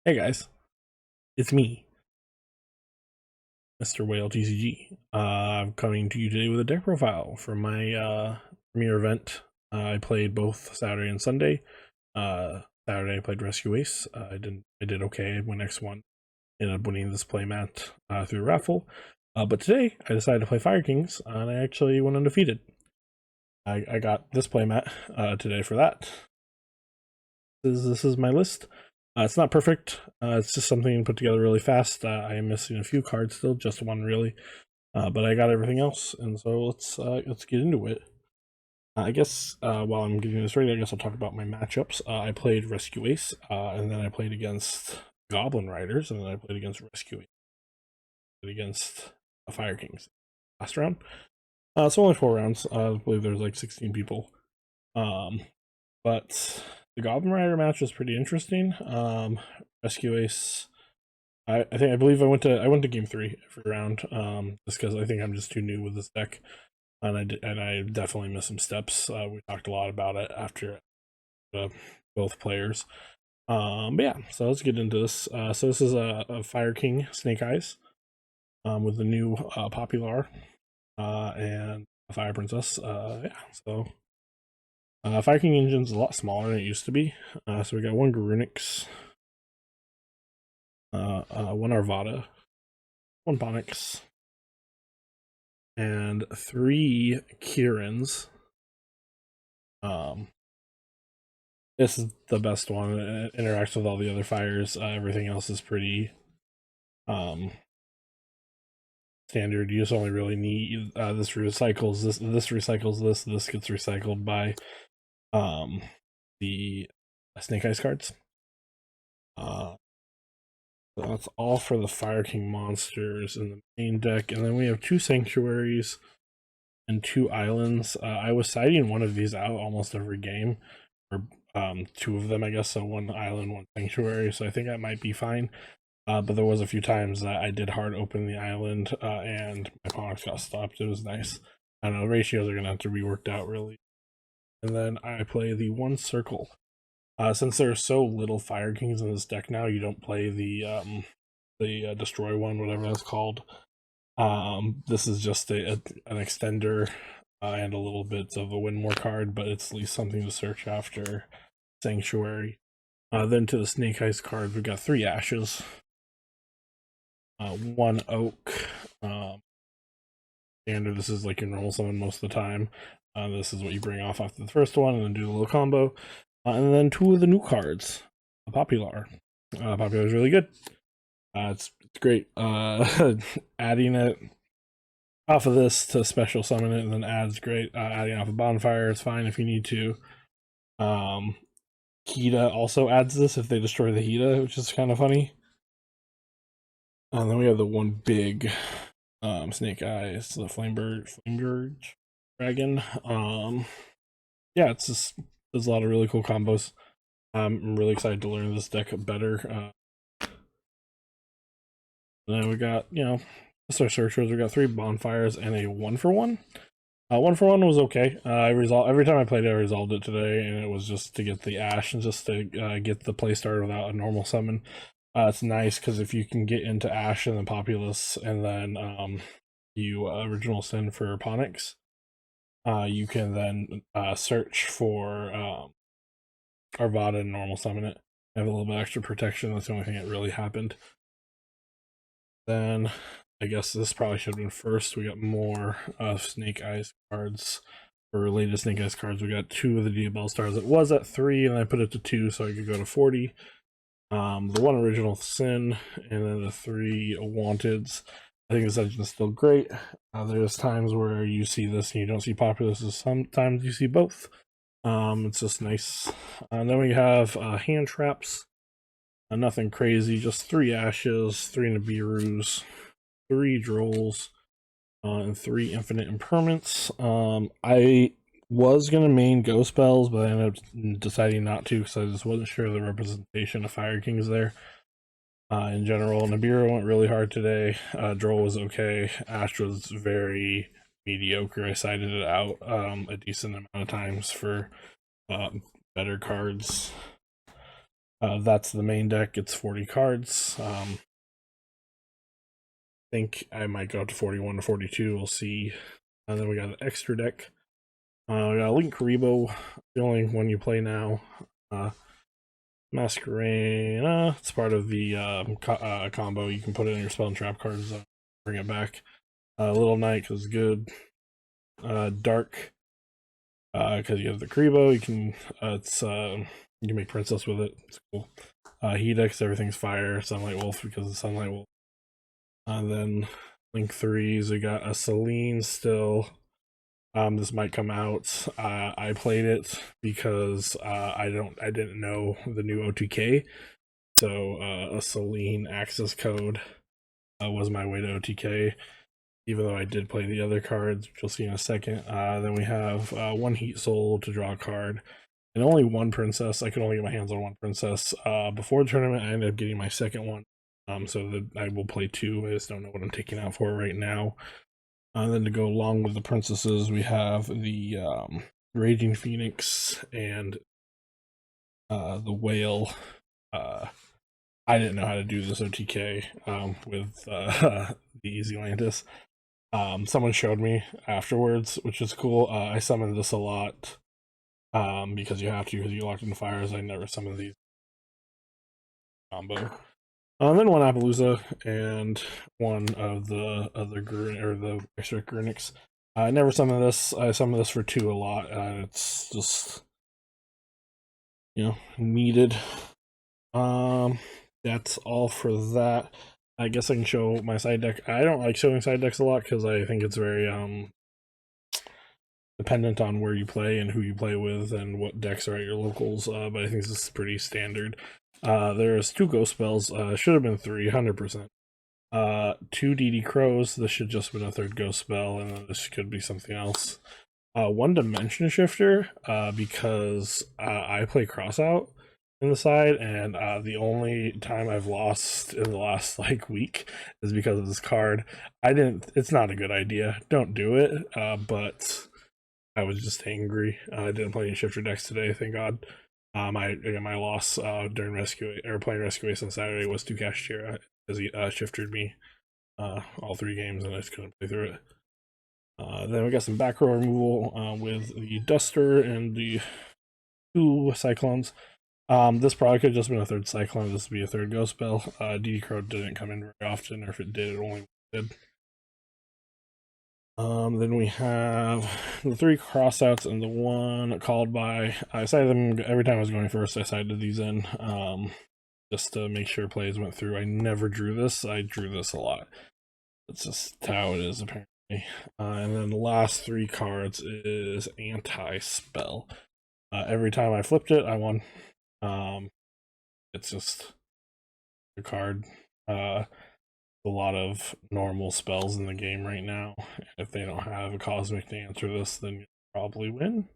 Hey guys, it's me, Mr. Whale TCG. I'm coming to you today with a deck profile for my premiere event. I played both Saturday and Sunday. Saturday I played Rescue Ace. I did okay. My next one ended up winning this playmat through a raffle. But today I decided to play Fire Kings, and I actually went undefeated. I got this playmat today for that. This is my list. It's not perfect. It's just something put together really fast. I am missing a few cards still, just one really, but I got everything else, and so let's get into it. I guess while I'm getting this ready, I guess I'll talk about my matchups. I played Rescue Ace, and then I played against Goblin Riders, and then I played against Rescue Ace, played against Fire Kings last round. So only 4 rounds. I believe there's like 16 people. But the Goblin Rider match was pretty interesting. Rescue Ace. I believe I went to game 3 every round. Just because I think I'm just too new with this deck, and I definitely missed some steps. We talked a lot about it after both players. But yeah, so let's get into this. So this is a Fire King Snake Eyes, with the new Popular, and a Fire Princess. Yeah, so Fire King Engine's a lot smaller than it used to be. So we got one Garunix, one Arvada, one Bonix, and 3 Kirans. This is the best one. It interacts with all the other fires. Everything else is pretty standard. You just only really need this recycles this. This recycles this. This gets recycled by the Snake Eyes cards. So that's all for the Fire King monsters in the main deck, and then we have 2 sanctuaries and 2 islands. I was siding one of these out almost every game, or 2 of them, I guess. So 1 island, 1 sanctuary. So I think that might be fine. But there was a few times that I did hard open the island, and my opponents got stopped. It was nice. I don't know, ratios are gonna have to be worked out really. And then I play the 1 circle. Since there's so little Fire Kings in this deck now, you don't play the destroy one, whatever that's called. This is just an extender, and a little bit of a win more card, but it's at least something to search after Sanctuary. Then to the Snake Eyes card, we got 3 Ashes, 1 Oak. Standard, this is like your normal summon most of the time. This is what you bring off after the first one, and then do a little combo. And then 2 of the new cards, a Popular. Popular is really good. It's great. Adding it off of this to special summon it, and then adds great. Adding off a bonfire is fine if you need to. Hida also adds this if they destroy the Hida, which is kind of funny. And then we have the 1 big Snake Eyes, the Flamebird Dragon. Yeah, it's just there's a lot of really cool combos. I'm really excited to learn this deck better. Then we got, just our searchers. We got 3 bonfires and a 1-for-1. 1-for-1 was okay. Every time I played it, I resolved it today, and it was just to get the Ash and just to get the play started without a normal summon. It's nice because if you can get into Ash and the Populace, and then you original sin for Ponix, you can then search for Arvada and normal summon it. Have a little bit extra protection. That's the only thing that really happened. Then I guess this probably should have been first. We got more Snake Eyes cards, or related Snake Eyes cards. We got 2 of the Diabell Stars. It was at 3, and I put it to 2 so I could go to 40. The 1 original sin, and then the 3 Wanteds. I think this engine is still great. There's times where you see this and you don't see Populace, sometimes you see both. It's just nice. And then we have hand traps. Nothing crazy, just 3 Ashes, 3 Nibiru's, 3 Drolls, and 3 Infinite Impermanents. I was gonna main Ghost Spells, but I ended up deciding not to because I just wasn't sure of the representation of Fire Kings there. In general, Nibiru went really hard today. Droll was okay. Ash was very mediocre. I sided it out a decent amount of times for better cards. That's the main deck. It's 40 cards. Think I might go up to 41 to 42. We'll see. And then we got an extra deck. We got Link Karibo, the only one you play now. Masquerade. It's part of the combo. You can put it in your spell and trap cards. Bring it back. Little Knight because it's good. Dark because you have the Karibo. You can you can make Princess with it. It's cool. Hedix, everything's fire. Sunlight Wolf because it's Sunlight Wolf. Then Link 3s, we got a Celine still. This might come out. I played it because I didn't know the new OTK. So a Celine access code was my way to OTK. Even though I did play the other cards, which you'll see in a second. Then we have one Heat Soul to draw a card. And only one Princess. I could only get my hands on one Princess. Before the tournament, I ended up getting my second one. So that I will play 2. I just don't know what I'm taking out for right now. Then to go along with the princesses, we have the Raging Phoenix and the Whale. I didn't know how to do this OTK with the Easy Atlantis. Someone showed me afterwards, which is cool. I summoned this a lot because you have to, because you locked in fires. I never summoned these combo. Then one Appaloosa and one of the other the extra Gurnix. I never summoned this. I summoned this for 2 a lot. It's just, you know, needed. That's all for that. I guess I can show my side deck. I don't like showing side decks a lot because I think it's very dependent on where you play and who you play with and what decks are at your locals. But I think this is pretty standard. There's 2 ghost spells. Should have been 3, 100%. 2 DD Crows. This should just have been a 3rd ghost spell, and then this could be something else. 1 Dimension Shifter, because I play Crossout in the side, and the only time I've lost in the last like week is because of this card. It's not a good idea. Don't do it. But I was just angry. I didn't play any shifter decks today, thank God. My loss during playing Rescue Ace on Saturday was to Cashier because he shifted me all 3 games and I just couldn't play through it. Then we got some back row removal with the Duster and the 2 Cyclones. This probably could have just been a 3rd Cyclone. This would be a 3rd Ghost Spell. DD Crow didn't come in very often, or if it did, it only did. Then we have the 3 crossouts and the 1 called by. I decided them every time I was going first. I sided these in just to make sure plays went through. I never drew this. I drew this a lot. That's just how it is apparently. And then the last 3 cards is anti-spell. Every time I flipped it, I won. It's just a card. A lot of normal spells in the game right now. If they don't have a cosmic to answer this, then you probably win.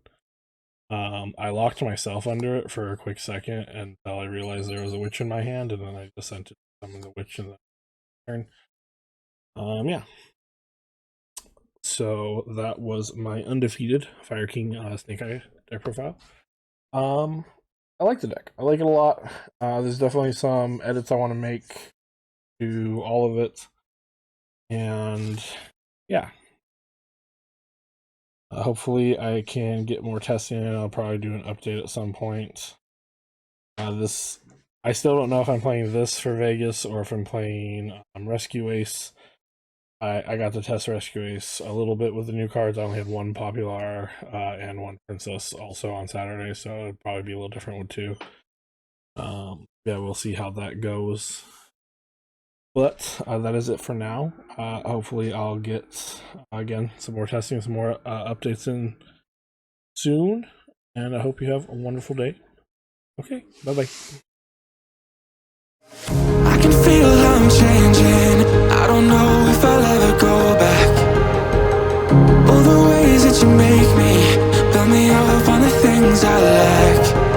I locked myself under it for a quick second until I realized there was a witch in my hand, and then I just sent it to summon the witch in the turn. Yeah. So that was my Undefeated Fire King Snake Eye deck profile. I like the deck. I like it a lot. There's definitely some edits I want to make to all of it, and yeah, hopefully I can get more testing, and I'll probably do an update at some point. I still don't know if I'm playing this for Vegas or if I'm playing Rescue Ace. I got to test Rescue Ace a little bit with the new cards. I only had 1 Popular and 1 Princess also on Saturday, so it'll probably be a little different with 2. Yeah, we'll see how that goes. But that is it for now. Hopefully I'll get, again, some more testing, some more updates in soon. And I hope you have a wonderful day. Okay, bye-bye. I can feel I'm changing.